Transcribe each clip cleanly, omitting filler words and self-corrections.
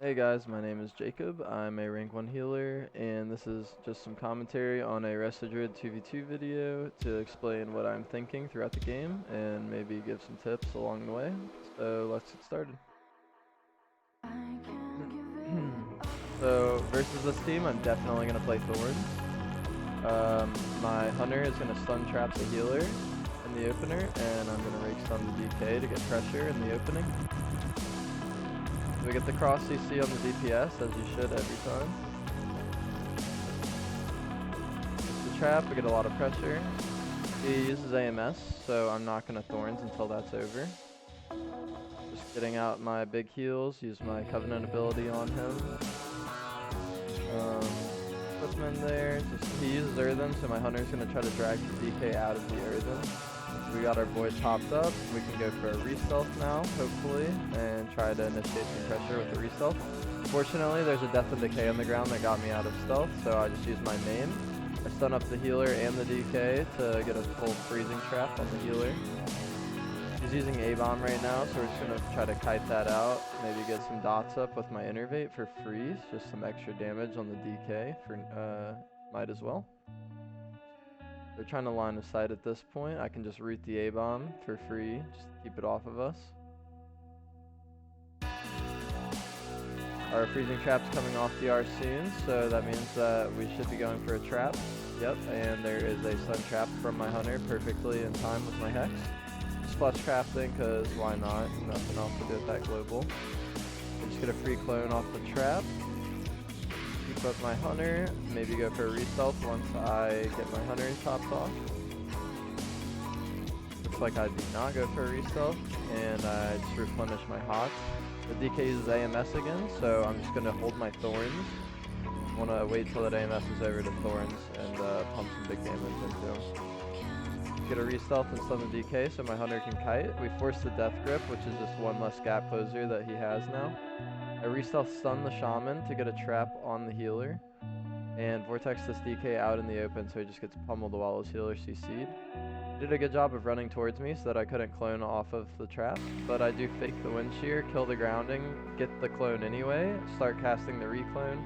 Hey guys, my name is Jacob. I'm a rank 1 healer, and this is just some commentary on a RESTO DRUID 2v2 video to explain what I'm thinking throughout the game and maybe give some tips along the way. So let's get started. So versus this team, I'm definitely going to play Thorns. My Hunter is going to stun trap the healer in the opener, and I'm going to rake stun the DK to get pressure in the opening. We get the cross CC on the DPS, as you should every time. It's the trap, we get a lot of pressure. He uses AMS, so I'm not going to Thorns until that's over. Just getting out my big heals, use my Covenant ability on him. Put him in there, he uses Earthen, so my Hunter's going to try to drag the DK out of the Earthen. We got our boy topped up. We can go for a re-stealth now, hopefully, and try to initiate some pressure with the re-stealth. Fortunately, there's a Death and Decay on the ground that got me out of stealth, so I just used my main. I stun up the healer and the DK to get a full freezing trap on the healer. He's using A-bomb right now, so we're just going to try to kite that out. Maybe get some dots up with my Innervate for freeze, just some extra damage on the DK for might as well. They're trying to line of sight at this point. I can just root the A-bomb for free, just to keep it off of us. Our freezing trap's coming off the R soon, so that means that we should be going for a trap. Yep, and there is a stun trap from my Hunter perfectly in time with my Hex. Splash crafting, because why not? Nothing else to do with that global. I just get a free clone off the trap. Keep up my Hunter, maybe go for a re-stealth once I get my Hunter topped off. Looks like I do not go for a re-stealth, and I just replenish my Hots. The DK uses AMS again, so I'm just going to hold my Thorns. I want to wait till that AMS is over to Thorns and pump some big damage into him. Get a re-stealth and stun the DK so my Hunter can kite. We force the Death Grip, which is just one less gap closer that he has now. I re-stealth stun the Shaman to get a trap on the healer. And Vortex this DK out in the open so he just gets pummeled while his healer CC'd. He did a good job of running towards me so that I couldn't clone off of the trap, but I do fake the wind shear, kill the grounding, get the clone anyway, start casting the reclone,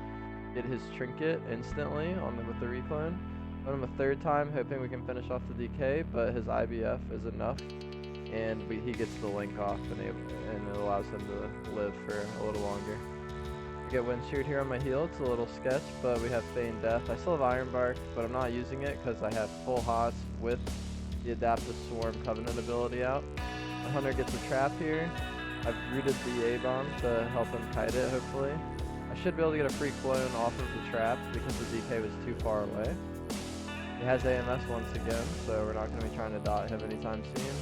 get his trinket instantly with the reclone. Run him a third time, hoping we can finish off the DK, but his IBF is enough, and he gets the link off, and it allows him to live for a little longer. Get wind sheared here on my heal. It's a little sketch, but we have Feign Death. I still have Iron Bark, but I'm not using it because I have full Hots with the Adaptive Swarm Covenant ability out. My Hunter gets a trap here. I've rooted the A-bomb to help him kite it, hopefully. I should be able to get a free clone off of the trap because the DK was too far away. He has AMS once again, so we're not going to be trying to dot him anytime soon.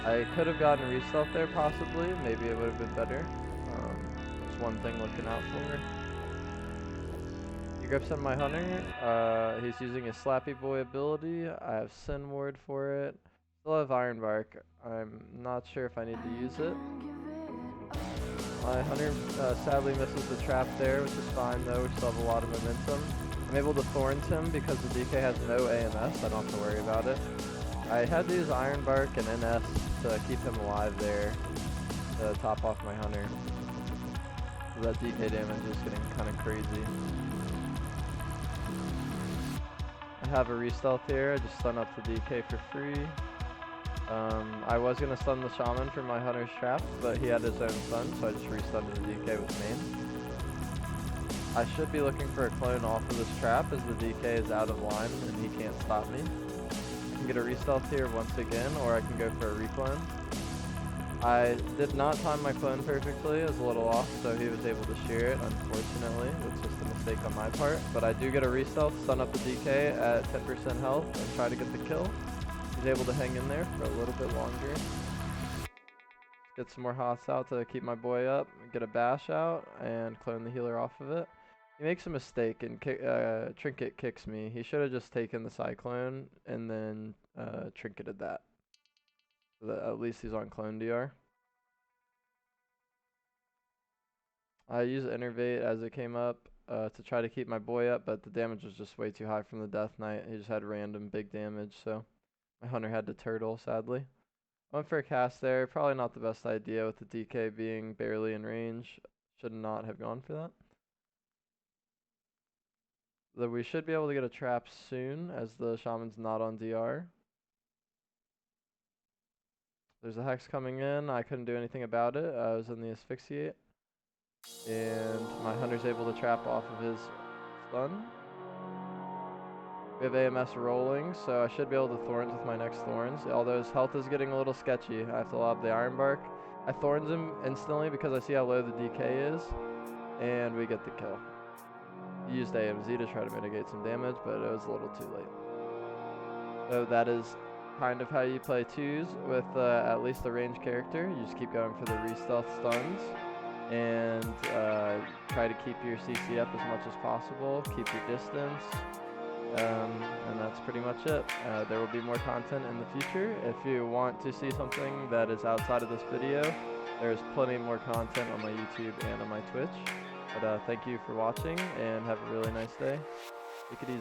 I could have gotten a re-stealth there, possibly. Maybe it would have been better. Just one thing looking out for. He grips on my Hunter. He's using his Slappy Boy ability. I have Sin Ward for it. Still have Iron Bark. I'm not sure if I need to use it. My Hunter sadly misses the trap there, which is fine though. We still have a lot of momentum. I'm able to Thorns him because the DK has no AMS. I don't have to worry about it. I had to use Iron Bark and NS to keep him alive there to top off my Hunter. So that DK damage is getting kind of crazy. I have a re-stealth here. I just stun up the DK for free. I was going to stun the Shaman for my Hunter's trap, but he had his own stun, so I just re-stunned the DK with main. I should be looking for a clone off of this trap as the DK is out of line and he can't stop me. I can get a re-stealth here once again, or I can go for a reclone. I did not time my clone perfectly, it was a little off, so he was able to shear it, unfortunately. It's just a mistake on my part. But I do get a re-stealth, stun up the DK at 10% health, and try to get the kill. He's able to hang in there for a little bit longer. Get some more Hots out to keep my boy up, get a bash out, and clone the healer off of it. He makes a mistake and Trinket kicks me. He should have just taken the Cyclone and then Trinketed that. So that at least he's on clone DR. I used Innervate as it came up to try to keep my boy up, but the damage was just way too high from the Death Knight. He just had random big damage, so my Hunter had to turtle, sadly. Went for a cast there. Probably not the best idea with the DK being barely in range. Should not have gone for that. Though we should be able to get a trap soon as the shaman's not on DR. There's a hex coming in. I couldn't do anything about it. I was in the asphyxiate. And my hunter's able to trap off of his stun. We have AMS rolling, so I should be able to Thorns with my next Thorns. Although his health is getting a little sketchy. I have to lob the Iron Bark. I Thorns him instantly because I see how low the DK is. And we get the kill. He used AMZ to try to mitigate some damage, but it was a little too late. So that is kind of how you play twos with at least a ranged character. You just keep going for the re-stealth stuns and try to keep your CC up as much as possible, keep your distance, and that's pretty much it. There will be more content in the future. If you want to see something that is outside of this video, there's plenty more content on my YouTube and on my Twitch. But thank you for watching and have a really nice day. Take it easy.